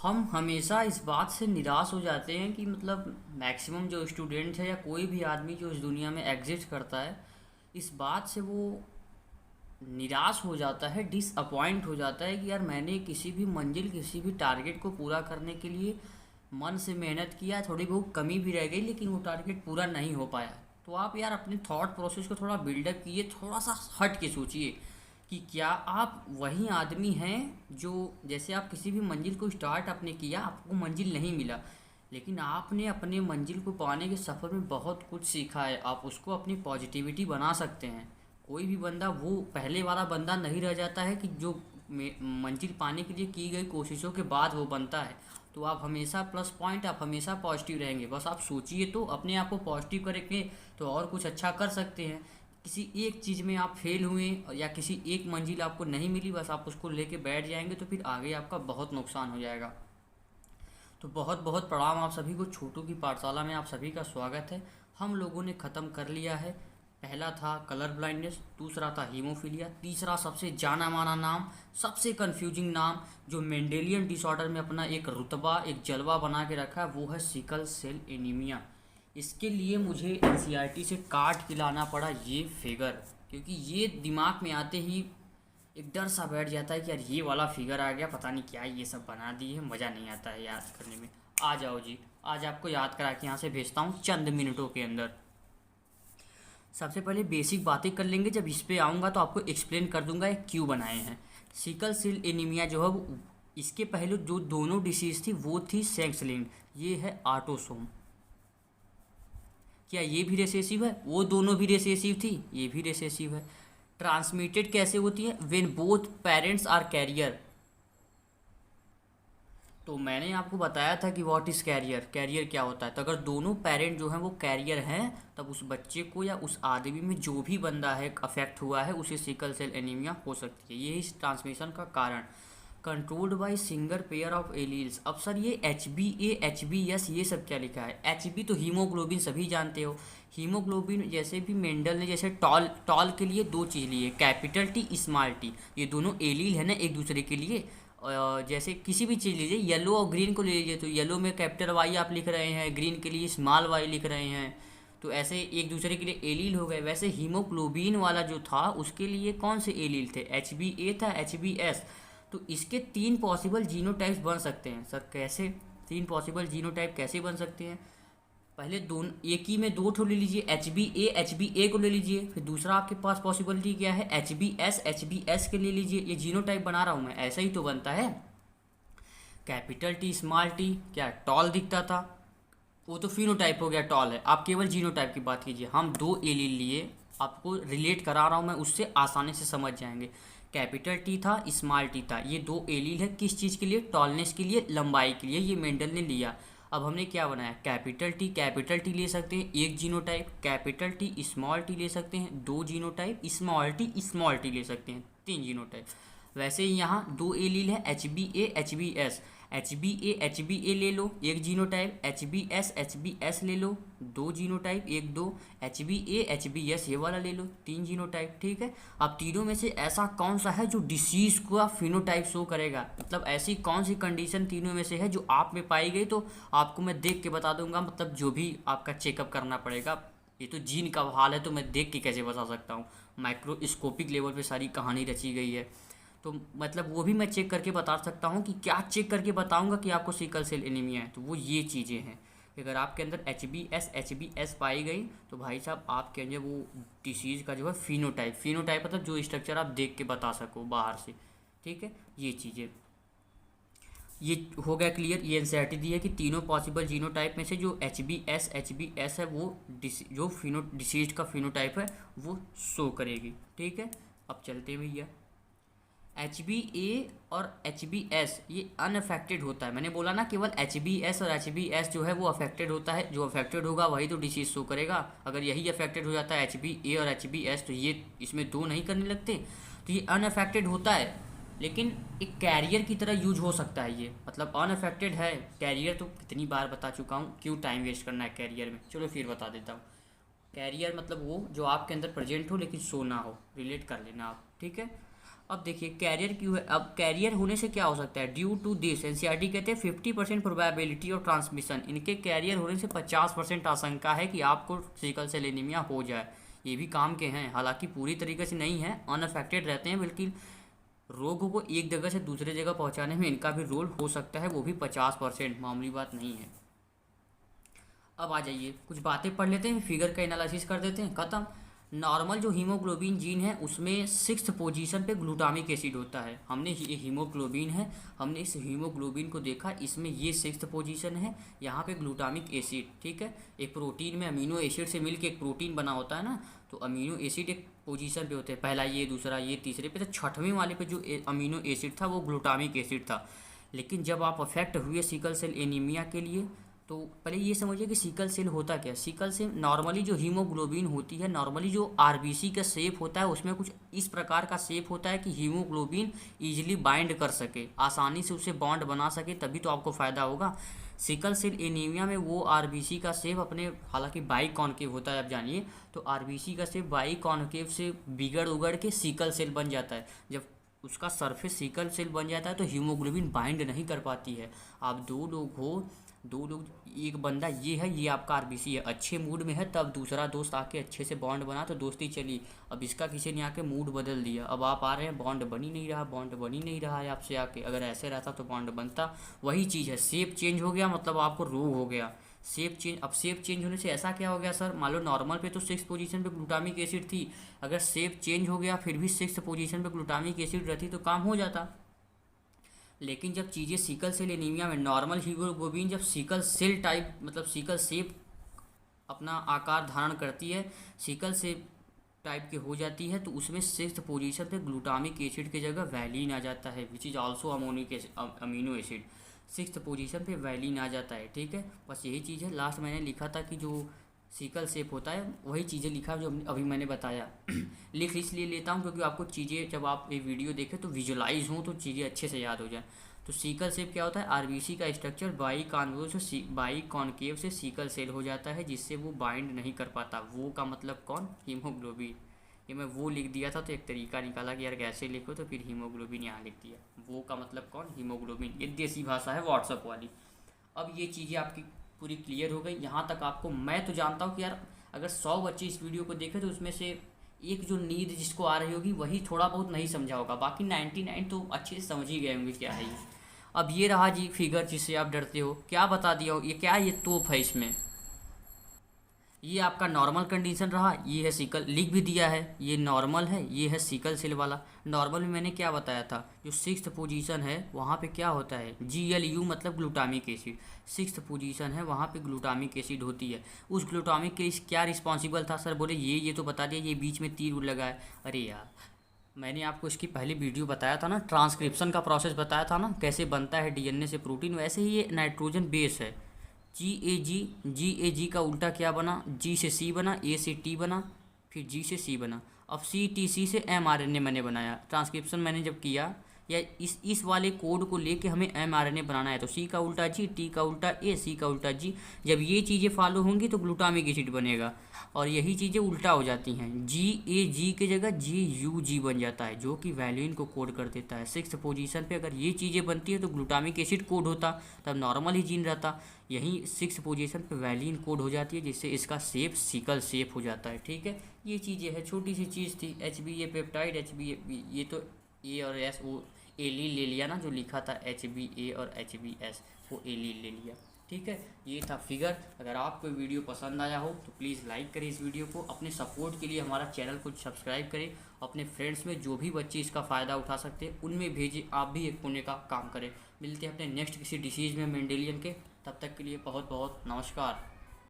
हम हमेशा इस बात से निराश हो जाते हैं कि मतलब मैक्सिमम जो स्टूडेंट है या कोई भी आदमी जो इस दुनिया में एग्जिस्ट करता है, इस बात से वो निराश हो जाता है, डिसअपॉइंट हो जाता है कि यार मैंने किसी भी मंजिल, किसी भी टारगेट को पूरा करने के लिए मन से मेहनत किया, थोड़ी बहुत कमी भी रह गई लेकिन वो टारगेट पूरा नहीं हो पाया। तो आप यार अपने थॉट प्रोसेस को थोड़ा बिल्डअप कीजिए, थोड़ा सा हट के सोचिए कि क्या आप वही आदमी हैं जो, जैसे आप किसी भी मंजिल को स्टार्ट आपने किया, आपको मंजिल नहीं मिला, लेकिन आपने अपने मंजिल को पाने के सफ़र में बहुत कुछ सीखा है, आप उसको अपनी पॉजिटिविटी बना सकते हैं। कोई भी बंदा वो पहले वाला बंदा नहीं रह जाता है कि जो मंजिल पाने के लिए की गई कोशिशों के बाद वो बनता है। तो आप हमेशा प्लस पॉइंट, आप हमेशा पॉजिटिव रहेंगे, बस आप सोचिए तो अपने आप को पॉजिटिव करेंगे तो और कुछ अच्छा कर सकते हैं। किसी एक चीज़ में आप फेल हुए या किसी एक मंजिल आपको नहीं मिली, बस आप उसको लेके बैठ जाएंगे तो फिर आगे आपका बहुत नुकसान हो जाएगा। तो बहुत बहुत प्रणाम आप सभी को, छोटू की पाठशाला में आप सभी का स्वागत है। हम लोगों ने ख़त्म कर लिया है, पहला था कलर ब्लाइंडनेस, दूसरा था हीमोफीलिया, तीसरा सबसे जाना माना नाम, सबसे कंफ्यूजिंग नाम जो मेंडेलियन डिसऑर्डर में अपना एक रुतबा, एक जलवा बना के रखा है, वो है सिकल सेल एनीमिया। इसके लिए मुझे एनसीईआरटी से काट के लाना पड़ा ये फिगर, क्योंकि ये दिमाग में आते ही एक डर सा बैठ जाता है कि यार ये वाला फिगर आ गया, पता नहीं क्या ये सब बना दिए है, मज़ा नहीं आता है याद करने में। आ जाओ जी, आज आपको याद करा के यहाँ से भेजता हूँ चंद मिनटों के अंदर। सबसे पहले बेसिक बातें कर लेंगे, जब इस पे आऊँगा तो आपको एक्सप्लेन कर दूंगा ये क्यों बनाए हैं। सिकल सेल एनीमिया जो है इसके पहले जो दोनों डिसीज़ थी वो थी सेक्स लिंक्ड, ये है ऑटोसोम। क्या ये भी रिसेसिव है? वो दोनों भी रिसेसिव थी, ये भी रिसेसिव है। ट्रांसमिटेड कैसे होती है? When both parents are carrier. तो मैंने आपको बताया था कि व्हाट इज़ कैरियर, कैरियर क्या होता है। तो अगर दोनों पेरेंट जो हैं वो कैरियर हैं, तब उस बच्चे को या उस आदमी में जो भी बंदा है अफेक्ट हुआ है उसे सिकल सेल एनीमिया हो सकती है। ये इस ट्रांसमिशन का कारण। Controlled by single pair of alleles. अब सर ये HbA HbS ये सब क्या लिखा है? Hb तो हीमोग्लोबिन सभी जानते हो। हीमोग्लोबिन जैसे भी मेंडल ने जैसे टॉल टॉल के लिए दो चीज़ ली है, कैपिटल टी स्मॉल टी, ये दोनों एलील है ना एक दूसरे के लिए। जैसे किसी भी चीज़ लीजिए, येलो और ग्रीन को ले लीजिए, तो येलो में कैपिटल वाई आप लिख रहे हैं, ग्रीन के लिए स्मॉल वाई लिख रहे हैं, तो ऐसे एक दूसरे के लिए एलील हो गए। वैसे हीमोग्लोबिन वाला जो था उसके लिए कौन से एलील थे? HbA था, HbS। तो इसके तीन पॉसिबल जीनोटाइप्स बन सकते हैं। सर कैसे तीन पॉसिबल जीनोटाइप कैसे बन सकते हैं? पहले दोनों एक ही में दो ठो ले लीजिए, HbA को ले लीजिए, फिर दूसरा आपके पास पॉसिबिलिटी क्या है? HbS के ले लीजिए। ये जीनोटाइप बना रहा हूँ मैं, ऐसा ही तो बनता है। कैपिटल टी स्मॉल टी, क्या टॉल दिखता था? वो तो फिनोटाइप हो गया, टॉल है। आप केवल जीनोटाइप की बात कीजिए। हम दो एलील लिए, आपको रिलेट करा रहा हूँ मैं, उससे आसानी से समझ जाएंगे। कैपिटल टी था, स्मॉल टी था, ये दो एलील है किस चीज़ के लिए? टॉलनेस के लिए, लंबाई के लिए। ये मेंडल ने लिया। अब हमने क्या बनाया? कैपिटल टी ले सकते हैं एक genotype, capital T small T ले सकते हैं दो जीनोटाइप, स्मॉल टी ले सकते हैं तीन जीनोटाइप। वैसे ही यहाँ दो एलील है, HbA HbS। HbA ले लो एक जीनोटाइप, HbS ले लो दो जीनोटाइप, एक दो, HbA HbS ये वाला ले लो तीन जीनोटाइप। ठीक है। अब तीनों में से ऐसा कौन सा है जो डिसीज का फिनोटाइप शो करेगा? मतलब ऐसी कौन सी कंडीशन तीनों में से है जो आप में पाई गई? तो आपको मैं देख के बता दूंगा, मतलब जो भी आपका चेकअप करना पड़ेगा। ये तो जीन का हाल है तो मैं देख के कैसे बता सकता हूँ? माइक्रोस्कोपिक लेवल पे सारी कहानी रची गई है, तो मतलब वो भी मैं चेक करके बता सकता हूँ। कि क्या चेक करके बताऊँगा कि आपको सिकल सेल एनीमिया है? तो वो ये चीज़ें हैं। अगर आपके अंदर HbS पाई गई तो भाई साहब आपके अंदर वो डिसीज़ का जो है फिनोटाइप मतलब जो स्ट्रक्चर आप देख के बता सको बाहर से। ठीक है, ये चीज़ें, ये हो गया क्लियर। ये एनसीईआरटी दी है कि तीनों पॉसिबल जीनोटाइप में से जो HbS है वो जो डिसीज का फिनोटाइप है वो शो करेगी। ठीक है, अब चलते हैं भैया। HbA और HbS ये अनअफेक्टेड होता है। मैंने बोला ना केवल HbS और HbS जो है वो अफेक्टेड होता है, जो अफेक्टेड होगा वही तो डिसीज शो करेगा। अगर यही अफेक्टेड हो जाता है HbA और HbS तो ये इसमें दो नहीं करने लगते, तो ये अनअफेक्टेड होता है लेकिन एक कैरियर की तरह यूज हो सकता है। ये मतलब अनअफेक्टेड है, कैरियर तो कितनी बार बता चुका हूँ, क्यों टाइम वेस्ट करना है कैरियर में। चलो फिर बता देता हूँ। कैरियर मतलब वो जो आपके अंदर प्रेजेंट हो लेकिन शो ना हो, रिलेट कर लेना आप। ठीक है। अब देखिए कैरियर क्यों है, अब कैरियर होने से क्या हो सकता है, ड्यू टू दिस एनसीईआरटी कहते हैं 50% प्रोबेबिलिटी ऑफ ट्रांसमिशन, इनके कैरियर होने से 50% आशंका है कि आपको सिकल सेल एनीमिया हो जाए। ये भी काम के हैं, हालांकि पूरी तरीके से नहीं है, अनअफेक्टेड रहते हैं, बल्कि रोग को एक जगह से दूसरे जगह पहुंचाने में इनका भी रोल हो सकता है, वो भी 50%, मामूली बात नहीं है। अब आ जाइए कुछ बातें पढ़ लेते हैं, फिगर का एनालिसिस कर देते हैं, खत्म। नॉर्मल जो हीमोग्लोबिन जीन है उसमें 6th पोजीशन पे ग्लूटामिक एसिड होता है। हमने ये हीमोग्लोबिन है, हमने इस हीमोग्लोबिन को देखा, इसमें ये 6th पोजीशन है, यहाँ पे ग्लूटामिक एसिड, ठीक है। एक प्रोटीन में अमीनो एसिड से मिलकर एक प्रोटीन बना होता है ना, तो अमीनो एसिड एक पोजीशन पे होते हैं, पहला ये, दूसरा ये, तीसरे पे, तो छठवें वाले पे जो अमीनो एसिड था वो ग्लूटामिक एसिड था। लेकिन जब आप अफेक्ट हुए सिकल सेल एनीमिया के लिए, तो पहले ये समझिए कि सिकल सेल होता क्या है। सिकल सेल नॉर्मली जो हीमोग्लोबिन होती है, नॉर्मली जो आरबीसी का शेप होता है उसमें कुछ इस प्रकार का शेप होता है कि हीमोग्लोबिन ईजिली बाइंड कर सके, आसानी से उसे बॉन्ड बना सके, तभी तो आपको फ़ायदा होगा। सिकल सेल एनीमिया में वो आरबीसी का शेप अपने, हालांकि बाई कॉन्केव होता है, आप जानिए, तो आरबीसी का शेप बाई कॉन्केव से बिगड़ उगड़ के सिकल सेल बन जाता है। जब उसका सरफेस सिकल सेल बन जाता है तो हीमोग्लोबिन बाइंड नहीं कर पाती है। आप दो लोग, एक बंदा ये है, ये आपका आरबीसी है, अच्छे मूड में है, तब दूसरा दोस्त आके अच्छे से बॉन्ड बना तो दोस्ती चली। अब इसका किसी ने आके मूड बदल दिया, अब आप आ रहे हैं, बॉन्ड बन ही नहीं रहा, बॉन्ड बन ही नहीं रहा है आपसे आके। अगर ऐसे रहता तो बॉन्ड बनता। वही चीज़ है, शेप चेंज हो गया मतलब आपको रोग हो गया। शेप चेंज, अब शेप चेंज होने से ऐसा क्या हो गया सर, मान लो नॉर्मल पे तो 6th पोजीशन पे ग्लूटामिक एसिड थी, अगर शेप चेंज हो गया फिर भी 6th पोजीशन पे ग्लूटामिक एसिड रहती तो काम हो जाता। लेकिन जब चीज़ें सिकल सेल एनीमिया में नॉर्मल हीमोग्लोबिन जब सिकल सेल टाइप मतलब सिकल सेप अपना आकार धारण करती है, सिकल सेप टाइप की हो जाती है, तो उसमें 6th पोजीशन पे ग्लूटामिक एसिड की जगह वैलिन आ जाता है, which is also amino acid. 6th position पे वैलिन आ जाता है, ठीक है। बस यही चीज़ है। लास्ट मैंने लिखा था कि जो सिकल सेप होता है वही चीज़ें लिखा जो अभी मैंने बताया। लिख इसलिए लेता हूँ क्योंकि आपको चीज़ें जब आप ये वीडियो देखें तो विजुलाइज हों, तो चीज़ें अच्छे से याद हो जाएं। तो सिकल सेप क्या होता है, आरबीसी का स्ट्रक्चर बाई कॉन्केव से सिकल सेल हो जाता है, जिससे वो बाइंड नहीं कर पाता। वो का मतलब कौन, हीमोग्लोबिन। ये मैं वो लिख दिया था तो एक तरीका निकाला कि यार कैसे लिखो, तो फिर हीमोग्लोबिन यहाँ लिख दिया। वो का मतलब कौन, हीमोग्लोबिन। ये देसी भाषा है व्हाट्सअप वाली। अब ये चीज़ें आपकी पूरी क्लियर हो गई। यहाँ तक आपको मैं तो जानता हूँ कि यार अगर 100 बच्चे इस वीडियो को देखें तो उसमें से एक जो नींद जिसको आ रही होगी वही थोड़ा बहुत नहीं समझा होगा, बाकी 99 तो अच्छे से समझ ही गए होंगे क्या है ये। अब ये रहा जी फिगर जिससे आप डरते हो, क्या बता दिया हो, ये क्या, ये तोप है इसमें। ये आपका नॉर्मल कंडीशन रहा, ये है सिकल, लिख भी दिया है, ये नॉर्मल है, ये है सिकल सेल वाला। नॉर्मल में मैंने क्या बताया था, जो 6th पोजीशन है वहाँ पे क्या होता है, GLU मतलब ग्लूटामिक एसिड। 6th पोजीशन है वहाँ पे ग्लूटामिक एसिड होती है। उस ग्लूटामिक के क्या रिस्पॉन्सिबल था सर, बोले ये तो बता दिया, ये बीच में तीर लगा है। अरे यार मैंने आपको इसकी पहली वीडियो बताया था ना, ट्रांसक्रिप्शन का प्रोसेस बताया था ना, कैसे बनता है डीएनए से प्रोटीन, वैसे ही ये नाइट्रोजन बेस है। जी ए जी का उल्टा क्या बना, जी से सी बना, ए से टी बना, फिर जी से सी बना। अब सी से mRNA मैंने बनाया, ट्रांसक्रिप्शन मैंने जब किया, या इस वाले कोड को लेके हमें mRNA बनाना है, तो सी का उल्टा जी, टी का उल्टा ए, सी का उल्टा जी। जब ये चीज़ें फॉलो होंगी तो ग्लूटामिक एसिड बनेगा, और यही चीज़ें उल्टा हो जाती हैं, GAG के जगह GUG बन जाता है, जो कि वैलिन को कोड कर देता है। 6th पोजीशन पे अगर ये चीज़ें बनती है तो ग्लूटामिक एसिड कोड होता, तब नॉर्मल ही जीन रहता। यहीं 6th पोजीशन पे वैलिन कोड हो जाती है, जिससे इसका शेप सिकल शेप हो जाता है, ठीक है। ये चीज़ें है, छोटी सी चीज़ थी। HBA पेप्टाइड, HBA, ये तो ए और एस वो एलील ले लिया ना, जो लिखा था HBA और HBS, वो एलील ले लिया, ठीक है। ये था फिगर। अगर आपको वीडियो पसंद आया हो तो प्लीज़ लाइक करें इस वीडियो को, अपने सपोर्ट के लिए हमारा चैनल को सब्सक्राइब करें, अपने फ्रेंड्स में जो भी बच्चे इसका फ़ायदा उठा सकते हैं उनमें भेजें, आप भी एक पुण्य का काम करें। मिलते हैं अपने नेक्स्ट किसी डिसीज़ में मेंडेलियन के, तब तक के लिए बहुत बहुत नमस्कार।